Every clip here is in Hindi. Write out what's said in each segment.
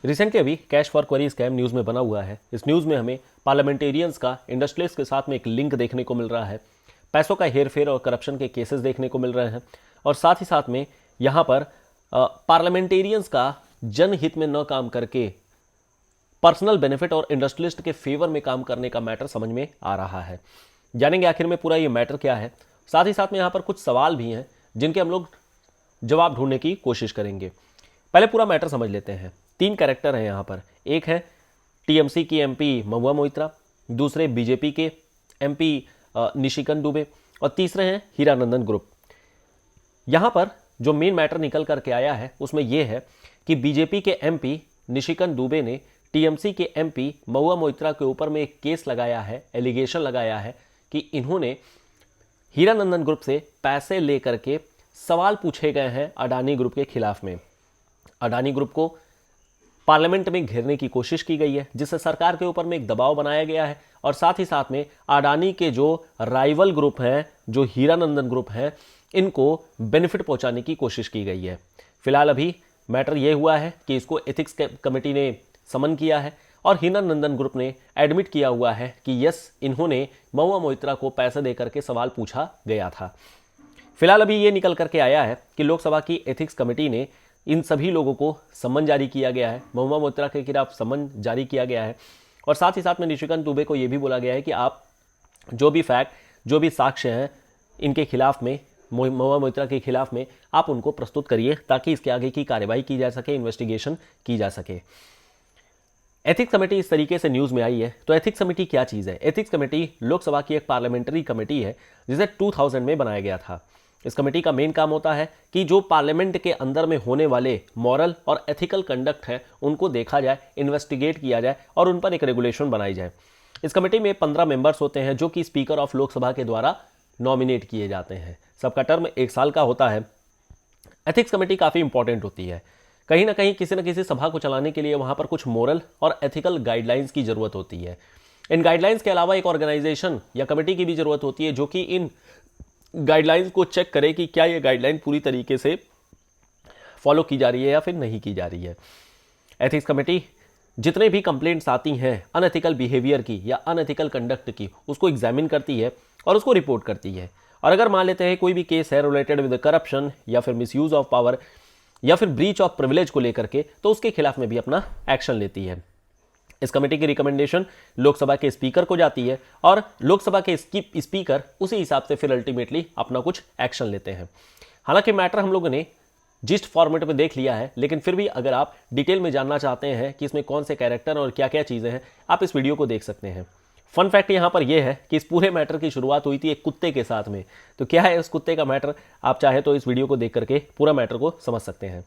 रिसेंटली अभी cash for query scam news में बना हुआ है। इस न्यूज़ में हमें पार्लियामेंटेरियंस का इंडस्ट्रियलिस्ट के साथ में एक लिंक देखने को मिल रहा है, पैसों का हेरफेर और करप्शन के केसेस देखने को मिल रहे हैं, और साथ ही साथ में यहाँ पर पार्लियामेंटेरियंस का जनहित में न काम करके पर्सनल बेनिफिट और इंडस्ट्रियलिस्ट के फेवर में काम करने का मैटर समझ में आ रहा है। जानेंगे आखिर में पूरा ये मैटर क्या है। साथ ही साथ में यहाँ पर कुछ सवाल भी हैं जिनके हम लोग जवाब ढूंढने की कोशिश करेंगे। पहले पूरा मैटर समझ लेते हैं। 3 कैरेक्टर हैं यहाँ पर। एक है टीएमसी की एमपी महुआ मोइत्रा, दूसरे बीजेपी के एमपी निशिकांत दुबे, और तीसरे हैं हीरानंदन ग्रुप। यहाँ पर जो मेन मैटर निकल करके आया है उसमें यह है कि बीजेपी के एमपी निशिकांत दुबे ने टीएमसी के एमपी महुआ मोइत्रा के ऊपर में एक केस लगाया है, एलिगेशन लगाया है कि इन्होंने हीरानंदन ग्रुप से पैसे लेकर के सवाल पूछे गए हैं अडानी ग्रुप के खिलाफ में। अडानी ग्रुप को पार्लियामेंट में घेरने की कोशिश की गई है, जिससे सरकार के ऊपर में एक दबाव बनाया गया है, और साथ ही साथ में अडानी के जो राइवल ग्रुप हैं, जो हीरानंदन ग्रुप हैं, इनको बेनिफिट पहुंचाने की कोशिश की गई है। फिलहाल अभी मैटर यह हुआ है कि इसको एथिक्स कमेटी ने समन किया है और हीरानंदन ग्रुप ने एडमिट किया हुआ है कि यस, इन्होंने महुआ मोइत्रा को पैसे देकर के सवाल पूछा गया था। फिलहाल अभी ये निकल करके आया है कि लोकसभा की एथिक्स कमेटी ने इन सभी लोगों को सम्मन जारी किया गया है, महुआ मोइत्रा के खिलाफ सम्मन जारी किया गया है, और साथ ही साथ में निशिकांत दुबे को यह भी बोला गया है कि आप जो भी फैक्ट, जो भी साक्ष्य हैं इनके खिलाफ में, महुआ मोइत्रा के खिलाफ में, आप उनको प्रस्तुत करिए ताकि इसके आगे की कार्रवाई की जा सके, इन्वेस्टिगेशन की जा सके। एथिक्स कमेटी इस तरीके से न्यूज़ में आई है। तो एथिक्स कमेटी क्या चीज़ है? एथिक्स कमेटी लोकसभा की एक पार्लियामेंट्री कमेटी है जिसे 2000 में बनाया गया था। इस कमेटी का मेन काम होता है कि जो पार्लियामेंट के अंदर में होने वाले मॉरल और एथिकल कंडक्ट है उनको देखा जाए, इन्वेस्टिगेट किया जाए और उन पर एक रेगुलेशन बनाई जाए। इस कमेटी में 15 मेंबर्स होते हैं जो कि स्पीकर ऑफ लोकसभा के द्वारा नॉमिनेट किए जाते हैं। सबका टर्म 1 साल का होता है। एथिक्स कमेटी काफ़ी इंपॉर्टेंट होती है। कहीं ना कहीं किसी न किसी सभा को चलाने के लिए वहाँ पर कुछ मोरल और एथिकल गाइडलाइंस की ज़रूरत होती है। इन गाइडलाइंस के अलावा एक ऑर्गेनाइजेशन या कमेटी की भी ज़रूरत होती है जो कि इन गाइडलाइंस को चेक करे कि क्या ये गाइडलाइन पूरी तरीके से फॉलो की जा रही है या फिर नहीं की जा रही है। एथिक्स कमेटी जितने भी कंप्लेंट्स आती हैं अनएथिकल बिहेवियर की या अनएथिकल कंडक्ट की, उसको एग्जामिन करती है और उसको रिपोर्ट करती है। और अगर मान लेते हैं कोई भी केस है रिलेटेड विद करप्शन या फिर मिसयूज ऑफ पावर या फिर ब्रीच ऑफ प्रिविलेज को लेकर के, तो उसके खिलाफ में भी अपना एक्शन लेती है। इस कमेटी की रिकमेंडेशन लोकसभा के स्पीकर को जाती है और लोकसभा के स्पीकर उसी हिसाब से फिर अल्टीमेटली अपना कुछ एक्शन लेते हैं। हालांकि मैटर हम लोगों ने जिस्ट फॉर्मेट में देख लिया है, लेकिन फिर भी अगर आप डिटेल में जानना चाहते हैं कि इसमें कौन से कैरेक्टर और क्या क्या चीज़ें हैं, आप इस वीडियो को देख सकते हैं। फन फैक्ट यहाँ पर यह है कि इस पूरे मैटर की शुरुआत हुई थी एक कुत्ते के साथ में। तो क्या है उस कुत्ते का मैटर, आप चाहे तो इस वीडियो को देख करके पूरा मैटर को समझ सकते हैं।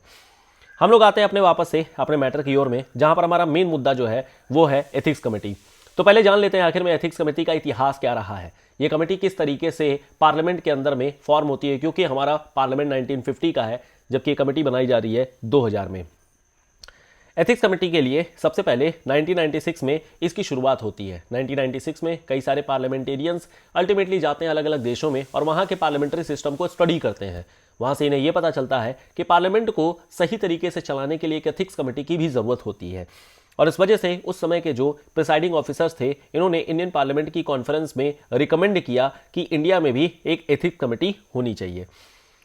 हम लोग आते हैं अपने वापस से अपने मैटर की ओर में, जहां पर हमारा मेन मुद्दा जो है वो है एथिक्स कमेटी। तो पहले जान लेते हैं आखिर में एथिक्स कमेटी का इतिहास क्या रहा है, ये कमेटी किस तरीके से पार्लियामेंट के अंदर में फॉर्म होती है, क्योंकि हमारा पार्लियामेंट 1950 का है जबकि ये कमेटी बनाई जा रही है 2000 में। एथिक्स कमेटी के लिए सबसे पहले 1996 में इसकी शुरुआत होती है। 1996 में कई सारे पार्लियामेंटेरियंस अल्टीमेटली जाते हैं अलग अलग देशों में और वहाँ के पार्लियामेंट्री सिस्टम को स्टडी करते हैं। वहाँ से इन्हें यह पता चलता है कि पार्लियामेंट को सही तरीके से चलाने के लिए एक एथिक्स कमेटी की भी ज़रूरत होती है, और इस वजह से उस समय के जो प्रिसाइडिंग ऑफिसर्स थे, इन्होंने इंडियन पार्लियामेंट की कॉन्फ्रेंस में रिकमेंड किया कि इंडिया में भी एक एथिक्स कमेटी होनी चाहिए।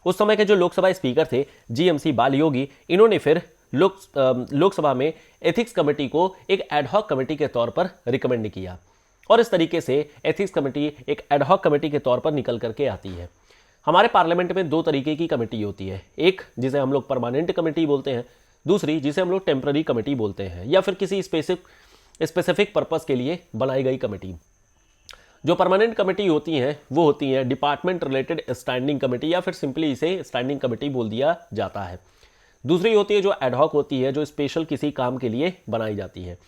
उस समय के जो लोकसभा स्पीकर थे जीएमसी बालयोगी, इन्होंने फिर लोकसभा में एथिक्स कमेटी को एक एडहॉक कमेटी के तौर पर रिकमेंड किया, और इस तरीके से एथिक्स कमेटी एक एडहॉक कमेटी के तौर पर निकल करके आती है। हमारे पार्लियामेंट में 2 तरीके की कमेटी होती है, एक जिसे हम लोग परमानेंट कमेटी बोलते हैं, दूसरी जिसे हम लोग टेम्पररी कमेटी बोलते हैं या फिर किसी स्पेसिफिक पर्पस के लिए बनाई गई कमेटी। जो परमानेंट कमेटी होती हैं वो होती हैं डिपार्टमेंट रिलेटेड स्टैंडिंग कमेटी, या फिर सिंपली इसे स्टैंडिंग कमेटी बोल दिया जाता है। दूसरी होती है जो एडहॉक होती है, जो स्पेशल किसी काम के लिए बनाई जाती है।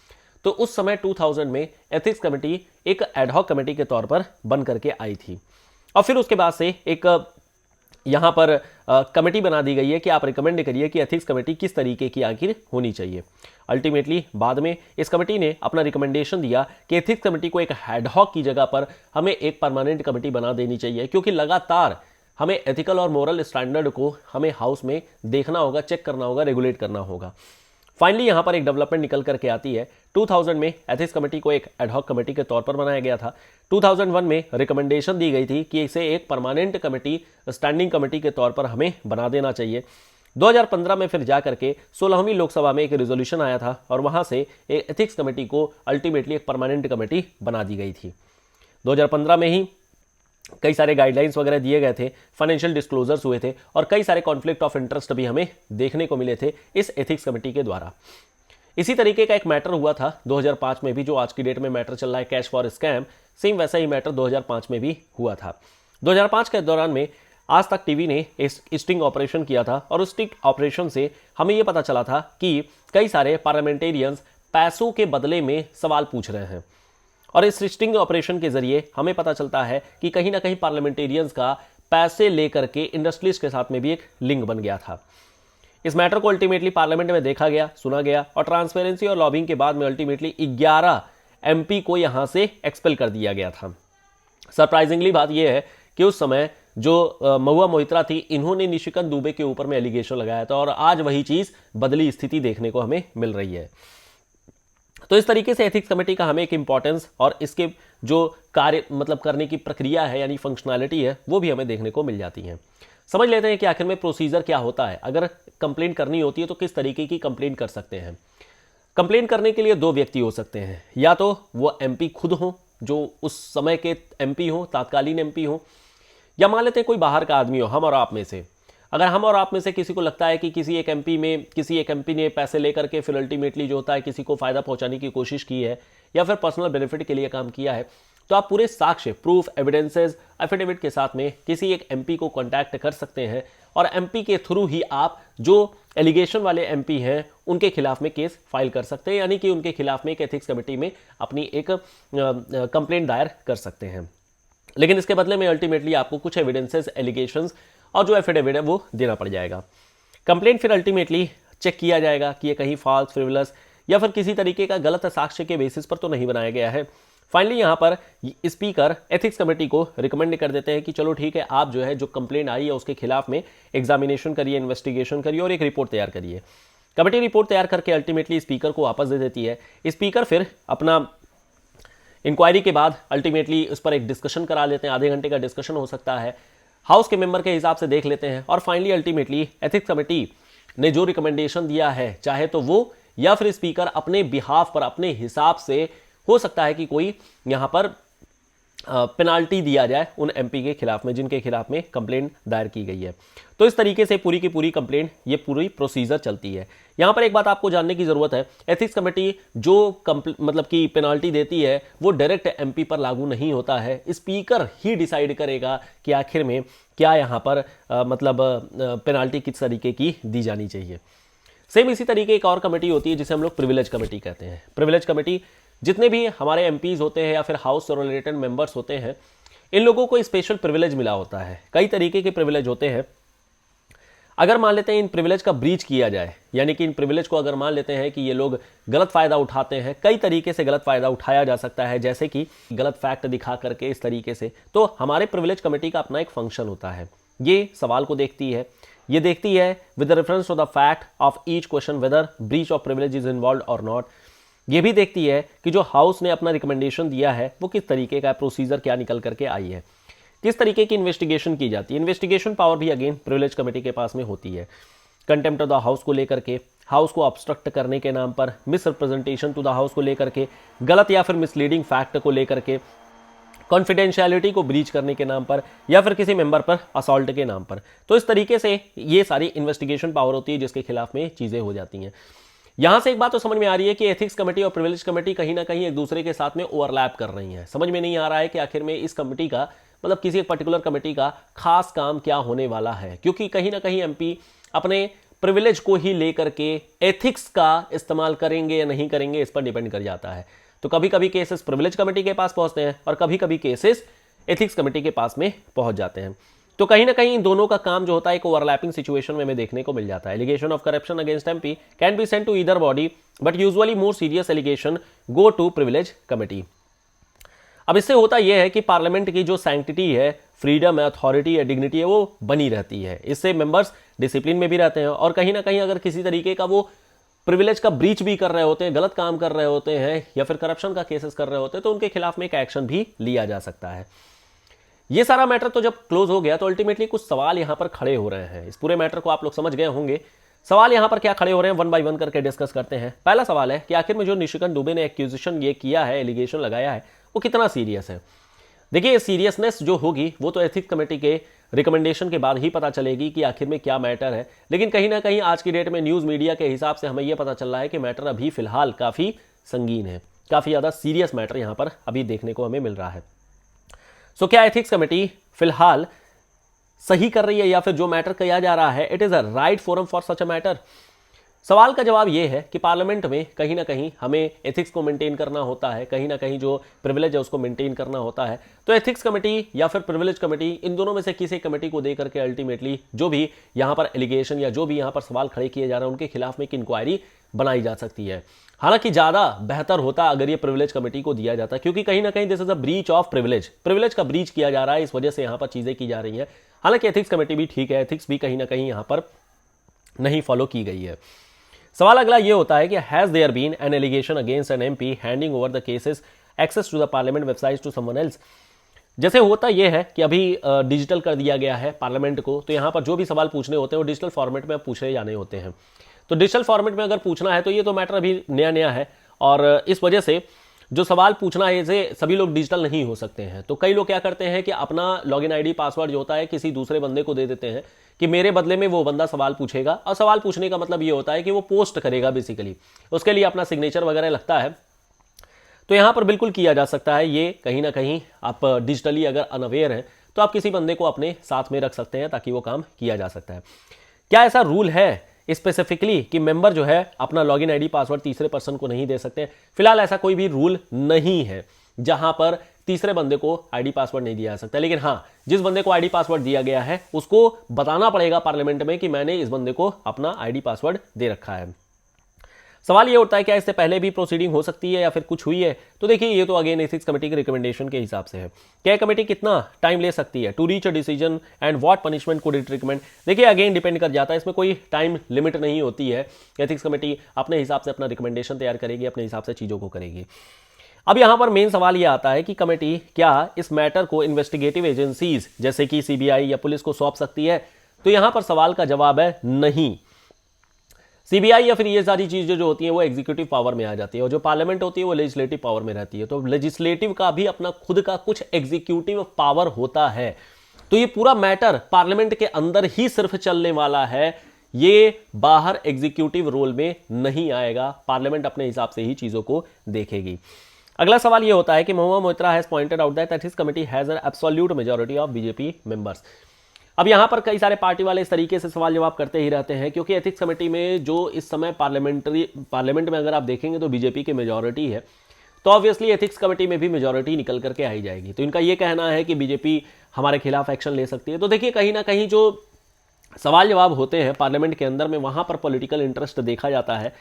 तो उस समय 2000 में एथिक्स कमेटी एक एडहॉक कमेटी के तौर पर बन करके आई थी, और फिर उसके बाद से एक यहाँ पर कमेटी बना दी गई है कि आप रिकमेंड करिए कि एथिक्स कमेटी किस तरीके की आखिर होनी चाहिए। अल्टीमेटली बाद में इस कमेटी ने अपना रिकमेंडेशन दिया कि एथिक्स कमेटी को एक एडहॉक की जगह पर हमें एक परमानेंट कमेटी बना देनी चाहिए, क्योंकि लगातार हमें एथिकल और मोरल स्टैंडर्ड को हमें हाउस में देखना होगा, चेक करना होगा, रेगुलेट करना होगा। फाइनली यहां पर एक डेवलपमेंट निकल करके आती है। 2000 में एथिक्स कमेटी को एक एडहॉक कमेटी के तौर पर बनाया गया था। 2001 में रिकमेंडेशन दी गई थी कि इसे एक परमानेंट कमेटी, स्टैंडिंग कमेटी के तौर पर हमें बना देना चाहिए। 2015 में फिर जाकर के 16वीं लोकसभा में एक रेजोल्यूशन आया था और वहां से एक एथिक्स कमेटी को अल्टीमेटली एक परमानेंट कमेटी बना दी गई थी। 2015 में ही कई सारे गाइडलाइंस वगैरह दिए गए थे, फाइनेंशियल डिस्क्लोजर्स हुए थे और कई सारे कॉन्फ्लिक्ट ऑफ इंटरेस्ट भी हमें देखने को मिले थे इस एथिक्स कमेटी के द्वारा। इसी तरीके का एक मैटर हुआ था 2005 में भी, जो आज की डेट में मैटर चल रहा है कैश फॉर स्कैम, सेम वैसा ही मैटर 2005 में भी हुआ था। 2005 के दौरान में आज तक टीवी ने एक स्टिंग ऑपरेशन किया था और उस स्टिंग ऑपरेशन से हमें यह पता चला था कि कई सारे पार्लियामेंटेरियंस पैसों के बदले में सवाल पूछ रहे हैं। और इस स्टिंग ऑपरेशन के जरिए हमें पता चलता है कि कहीं ना कहीं पार्लियामेंटेरियंस का पैसे लेकर के इंडस्ट्रीज के साथ में भी एक लिंक बन गया था। इस मैटर को अल्टीमेटली पार्लियामेंट में देखा गया, सुना गया और ट्रांसपेरेंसी और लॉबिंग के बाद में अल्टीमेटली 11 एमपी को यहां से एक्सपेल कर दिया गया था। सरप्राइजिंगली बात यह है कि उस समय जो महुआ मोहित्रा थी, इन्होंने निशिकांत दुबे के ऊपर में एलिगेशन लगाया था और आज वही चीज बदली स्थिति देखने को हमें मिल रही है। तो इस तरीके से एथिक्स कमेटी का हमें एक इंपॉर्टेंस और इसके जो कार्य मतलब करने की प्रक्रिया है यानी फंक्शनैलिटी है वो भी हमें देखने को मिल जाती है। समझ लेते हैं कि आखिर में प्रोसीजर क्या होता है। अगर कंप्लेन करनी होती है तो किस तरीके की कंप्लेन कर सकते हैं। कंप्लेन करने के लिए दो व्यक्ति हो सकते हैं, या तो वो एमपी खुद हो जो उस समय के एमपी हो, तात्कालीन एमपी हो, या मान लेते हैं कोई बाहर का आदमी हो, हम और आप में से। अगर हम और आप में से किसी को लगता है कि किसी एक एमपी ने पैसे लेकर के फिर अल्टीमेटली जो होता है किसी को फायदा पहुंचाने की कोशिश की है या फिर पर्सनल बेनिफिट के लिए काम किया है, तो आप पूरे साक्ष्य, प्रूफ, एविडेंसेस, एफिडेविट के साथ में किसी एक एमपी को कांटेक्ट कर सकते हैं और एमपी के थ्रू ही आप जो एलिगेशन वाले एमपी हैं उनके खिलाफ में केस फाइल कर सकते हैं, यानी कि उनके खिलाफ में एक एथिक्स कमेटी में अपनी एक कंप्लेंट दायर कर सकते हैं। लेकिन इसके बदले में अल्टीमेटली आपको कुछ एविडेंसेस, एलिगेशंस और जो एफिडेविट है वो देना पड़ जाएगा। कंप्लेंट फिर अल्टीमेटली चेक किया जाएगा कि ये कहीं फॉल्स, फ्रिवलस या फिर किसी तरीके का गलत साक्ष्य के बेसिस पर तो नहीं बनाया गया है। फाइनली यहाँ पर स्पीकर एथिक्स कमेटी को रिकमेंड कर देते हैं कि चलो ठीक है, आप जो है जो कंप्लेंट आई है उसके खिलाफ में एग्जामिनेशन करिए, इन्वेस्टिगेशन करिए और एक रिपोर्ट तैयार करिए। कमेटी रिपोर्ट तैयार करके अल्टीमेटली स्पीकर को वापस दे देती है। स्पीकर फिर अपना इंक्वायरी के बाद अल्टीमेटली उस पर एक डिस्कशन करा लेते हैं, आधे घंटे का डिस्कशन हो सकता है, हाउस के मेंबर के हिसाब से देख लेते हैं और फाइनली अल्टीमेटली एथिक्स कमेटी ने जो रिकमेंडेशन दिया है, चाहे तो वो या फिर स्पीकर अपने बिहाफ पर अपने हिसाब से, हो सकता है कि कोई यहां पर पेनाल्टी दिया जाए उन एमपी के खिलाफ में जिनके खिलाफ में कंप्लेंट दायर की गई है। तो इस तरीके से पूरी की पूरी कंप्लेंट, ये पूरी प्रोसीजर चलती है। यहां पर एक बात आपको जानने की जरूरत है, एथिक्स कमेटी जो मतलब कि पेनाल्टी देती है वो डायरेक्ट एमपी पर लागू नहीं होता है। स्पीकर ही डिसाइड करेगा कि आखिर में क्या यहां पर पेनाल्टी किस तरीके की दी जानी चाहिए। सेम इसी तरीके एक और कमेटी होती है जिसे हम लोग प्रिविलेज कमेटी कहते हैं। प्रिविलेज कमेटी जितने भी हमारे एमपीज होते हैं या फिर हाउस से रिलेटेड मेंबर्स होते हैं, इन लोगों को स्पेशल प्रिविलेज मिला होता है। कई तरीके के प्रिविलेज होते हैं। अगर मान लेते हैं इन प्रिविलेज का ब्रीच किया जाए, यानी कि इन प्रिविलेज को अगर मान लेते हैं कि ये लोग गलत फायदा उठाते हैं, कई तरीके से गलत फायदा उठाया जा सकता है, जैसे कि गलत फैक्ट दिखा करके इस तरीके से, तो हमारे प्रिविलेज कमेटी का अपना एक फंक्शन होता है। ये सवाल को देखती है, ये देखती है with reference to the fact of each question whether breach of privilege is involve और नॉट। ये भी देखती है कि जो हाउस ने अपना रिकमेंडेशन दिया है वो किस तरीके का प्रोसीजर क्या निकल करके आई है, किस तरीके की इन्वेस्टिगेशन की जाती है। इन्वेस्टिगेशन पावर भी अगेन प्रिविलेज कमेटी के पास में होती है। कंटेम्प्ट ऑफ द हाउस को लेकर के, हाउस को ऑब्स्ट्रक्ट करने के नाम पर, misrepresentation to the house को लेकर के, गलत या फिर मिसलीडिंग फैक्ट को लेकर के, कॉन्फिडेंशियलिटी को ब्रीच करने के नाम पर या फिर किसी मेंबर पर असॉल्ट के नाम पर। तो इस तरीके से ये सारी इन्वेस्टिगेशन पावर होती है जिसके खिलाफ में चीजें हो जाती हैं। यहां से एक बात तो समझ में आ रही है कि एथिक्स कमेटी और प्रिविलेज कमेटी कहीं ना कहीं एक दूसरे के साथ में ओवरलैप कर रही हैं। समझ में नहीं आ रहा है कि आखिर में इस कमेटी का मतलब किसी एक पर्टिकुलर कमेटी का खास काम क्या होने वाला है, क्योंकि कहीं ना कहीं एमपी अपने प्रिविलेज को ही लेकर के एथिक्स का इस्तेमाल करेंगे या नहीं करेंगे इस पर डिपेंड कर जाता है। तो कभी कभी केसेस प्रिविलेज कमेटी के पास पहुंचते हैं और कभी कभी केसेस एथिक्स कमेटी के पास में पहुंच जाते हैं। तो कहीं ना कहीं इन दोनों का काम जो होता है एक ओवरलैपिंग सिचुएशन में हमें देखने को मिल जाता है। Allegation of corruption against MP can be sent to either body but usually more serious allegation go to privilege committee. अब इससे होता यह है कि पार्लियामेंट की जो सैंक्टिटी है, फ्रीडम है, अथॉरिटी है, डिग्निटी है, वो बनी रहती है। इससे मेंबर्स डिसिप्लिन में भी रहते हैं और कहीं ना कहीं अगर किसी तरीके का वो प्रिविलेज का ब्रीच भी कर रहे होते हैं, गलत काम कर रहे होते हैं या फिर करप्शन का केसेस कर रहे होते हैं, तो उनके खिलाफ में एक एक्शन भी लिया जा सकता है। ये सारा मैटर तो जब क्लोज हो गया तो अल्टीमेटली कुछ सवाल यहां पर खड़े हो रहे हैं। इस पूरे मैटर को आप लोग समझ गए होंगे। सवाल यहां पर क्या खड़े हो रहे हैं, वन बाय वन करके डिस्कस करते हैं। पहला सवाल है कि आखिर में जो निशिकांत दुबे ने एक्यूजिशन ये किया है, एलिगेशन लगाया है, वो कितना सीरियस है। देखिए, सीरियसनेस जो होगी वो तो एथिक्स कमेटी के रिकमेंडेशन के बाद ही पता चलेगी कि आखिर में क्या मैटर है। लेकिन कहीं ना कहीं आज की डेट में न्यूज़ मीडिया के हिसाब से हमें यह पता चल रहा है कि मैटर अभी फिलहाल काफ़ी संगीन है, काफ़ी ज़्यादा सीरियस मैटर यहाँ पर अभी देखने को हमें मिल रहा है। सो क्या एथिक्स कमेटी फिलहाल सही कर रही है या फिर जो मैटर किया जा रहा है it is a right forum for such a matter? सवाल का जवाब यह है कि पार्लियामेंट में कहीं ना कहीं हमें एथिक्स को मेंटेन करना होता है, कहीं ना कहीं जो प्रिविलेज है उसको मेंटेन करना होता है। तो एथिक्स कमेटी या फिर प्रिविलेज कमेटी, इन दोनों में से किसी कमेटी को दे करके अल्टीमेटली जो भी यहाँ पर एलिगेशन या जो भी यहाँ पर सवाल खड़े किए जा रहे हैं उनके खिलाफ में एक इंक्वायरी बनाई जा सकती है। हालांकि ज़्यादा बेहतर होता अगर ये प्रिविलेज कमेटी को दिया जाता, क्योंकि कहीं ना कहीं this is a breach of privilege, privilege का ब्रीच किया जा रहा है, इस वजह से यहाँ पर चीज़ें की जा रही हैं। हालांकि एथिक्स कमेटी भी ठीक है, एथिक्स भी कहीं ना कहीं यहाँ पर नहीं फॉलो की गई है। सवाल अगला ये होता है कि has there been an allegation against an MP handing over the cases access to the parliament website to someone else. जैसे होता यह है कि अभी डिजिटल कर दिया गया है पार्लियामेंट को, तो यहाँ पर जो भी सवाल पूछने होते हैं वो डिजिटल फॉर्मेट में पूछे जाने होते हैं। तो डिजिटल फॉर्मेट में अगर पूछना है तो ये तो मैटर अभी नया नया है और इस वजह से जो सवाल पूछना है इसे सभी लोग डिजिटल नहीं हो सकते हैं। तो कई लोग क्या करते हैं कि अपना लॉगिन आईडी पासवर्ड जो होता है किसी दूसरे बंदे को दे देते हैं कि मेरे बदले में वो बंदा सवाल पूछेगा, और सवाल पूछने का मतलब ये होता है कि वो पोस्ट करेगा, बेसिकली उसके लिए अपना सिग्नेचर वगैरह लगता है। तो यहाँ पर बिल्कुल किया जा सकता है ये, कहीं ना कहीं आप डिजिटली अगर अनअवेयर हैं तो आप किसी बंदे को अपने साथ में रख सकते हैं ताकि वो काम किया जा सकता है। क्या ऐसा रूल है स्पेसिफिकली कि मेंबर जो है अपना लॉगिन आईडी पासवर्ड तीसरे पर्सन को नहीं दे सकते? फिलहाल ऐसा कोई भी रूल नहीं है जहां पर तीसरे बंदे को आईडी पासवर्ड नहीं दिया जा सकता। लेकिन हाँ, जिस बंदे को आईडी पासवर्ड दिया गया है उसको बताना पड़ेगा पार्लियामेंट में कि मैंने इस बंदे को अपना आईडी पासवर्ड दे रखा है। सवाल ये उठता है क्या इससे पहले भी प्रोसीडिंग हो सकती है या फिर कुछ हुई है? तो देखिए, ये तो अगेन एथिक्स कमेटी के रिकमेंडेशन के हिसाब से है। क्या कमेटी कितना टाइम ले सकती है to reach a decision and what punishment could it recommend? देखिए, अगेन डिपेंड कर जाता है, इसमें कोई टाइम लिमिट नहीं होती है। एथिक्स कमेटी अपने हिसाब से अपना रिकमेंडेशन तैयार करेगी, अपने हिसाब से चीज़ों को करेगी। अब यहां पर मेन सवाल यह आता है कि कमेटी क्या इस मैटर को इन्वेस्टिगेटिव एजेंसीज जैसे कि सीबीआई या पुलिस को सौंप सकती है? तो यहां पर सवाल का जवाब है नहीं। सीबीआई या फिर ये सारी चीजें जो होती हैं वो एग्जीक्यूटिव पावर में आ जाती है और जो पार्लियामेंट होती है वो लेजिस्लेटिव पावर में रहती है। तो लेजिस्लेटिव का भी अपना खुद का कुछ एग्जीक्यूटिव पावर होता है। तो ये पूरा मैटर पार्लियामेंट के अंदर ही सिर्फ चलने वाला है, ये बाहर एग्जीक्यूटिव रोल में नहीं आएगा। पार्लियामेंट अपने हिसाब से ही चीजों को देखेगी। अगला सवाल यह होता है कि Mahua Moitra has pointed out that his committee has an absolute majority of BJP members. अब यहां पर कई सारे पार्टी वाले इस तरीके से सवाल जवाब करते ही रहते हैं, क्योंकि एथिक्स कमेटी में जो इस समय पार्लियामेंट में अगर आप देखेंगे तो बीजेपी की मेजॉरिटी है, तो ऑब्वियसली एथिक्स कमेटी में भी मेजॉरिटी निकल करके आई जाएगी। तो इनका यह कहना है कि बीजेपी हमारे खिलाफ एक्शन ले सकती है। तो देखिए, कहीं ना कहीं जो सवाल जवाब होते हैं पार्लियामेंट के अंदर में वहां पर पॉलिटिकल इंटरेस्ट देखा जाता है।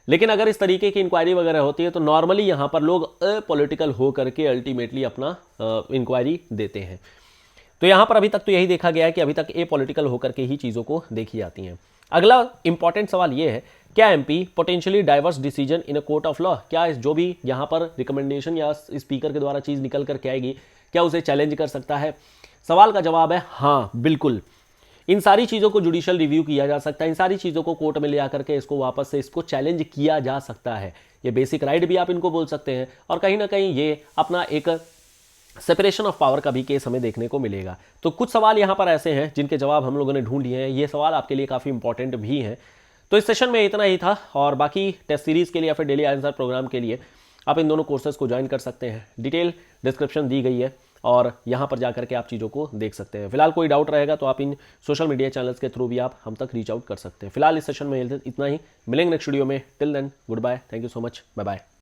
लेकिन अगर इस तरीके की इंक्वायरी वगैरह होती है तो नॉर्मली यहां पर लोग अपॉलिटिकल हो करके अल्टीमेटली अपना इंक्वायरी देते हैं। तो यहां पर अभी तक तो यही देखा गया है कि अभी तक अपॉलिटिकल होकर के ही चीज़ों को देखी जाती हैं। अगला इंपॉर्टेंट सवाल यह है, क्या MP potentially diverse decision in a court of law? क्या इस जो भी यहां पर रिकमेंडेशन या स्पीकर के द्वारा चीज़ निकल करके आएगी, क्या उसे चैलेंज कर सकता है? सवाल का जवाब है हाँ, बिल्कुल। इन सारी चीज़ों को जुडिशियल रिव्यू किया जा सकता है, इन सारी चीज़ों को कोर्ट में ले आकर के इसको वापस से इसको चैलेंज किया जा सकता है। ये बेसिक राइट भी आप इनको बोल सकते हैं और कहीं ना कहीं ये अपना एक सेपरेशन ऑफ पावर का भी केस हमें देखने को मिलेगा। तो कुछ सवाल यहाँ पर ऐसे हैं जिनके जवाब हम लोगों ने ढूंढ लिए हैं। ये सवाल आपके लिए काफ़ी इंपॉर्टेंट भी हैं। तो इस सेशन में इतना ही था और बाकी टेस्ट सीरीज़ के लिए या फिर डेली आंसर प्रोग्राम के लिए आप इन दोनों कोर्सेज को ज्वाइन कर सकते हैं। डिटेल डिस्क्रिप्शन दी गई है और यहाँ पर जाकर के आप चीज़ों को देख सकते हैं। फिलहाल कोई डाउट रहेगा तो आप इन सोशल मीडिया चैनल्स के थ्रू भी आप हम तक रीच आउट कर सकते हैं। फिलहाल इस सेशन में इतना ही, मिलेंगे नेक्स्ट वीडियो में। Till then goodbye, thank you so much, bye bye.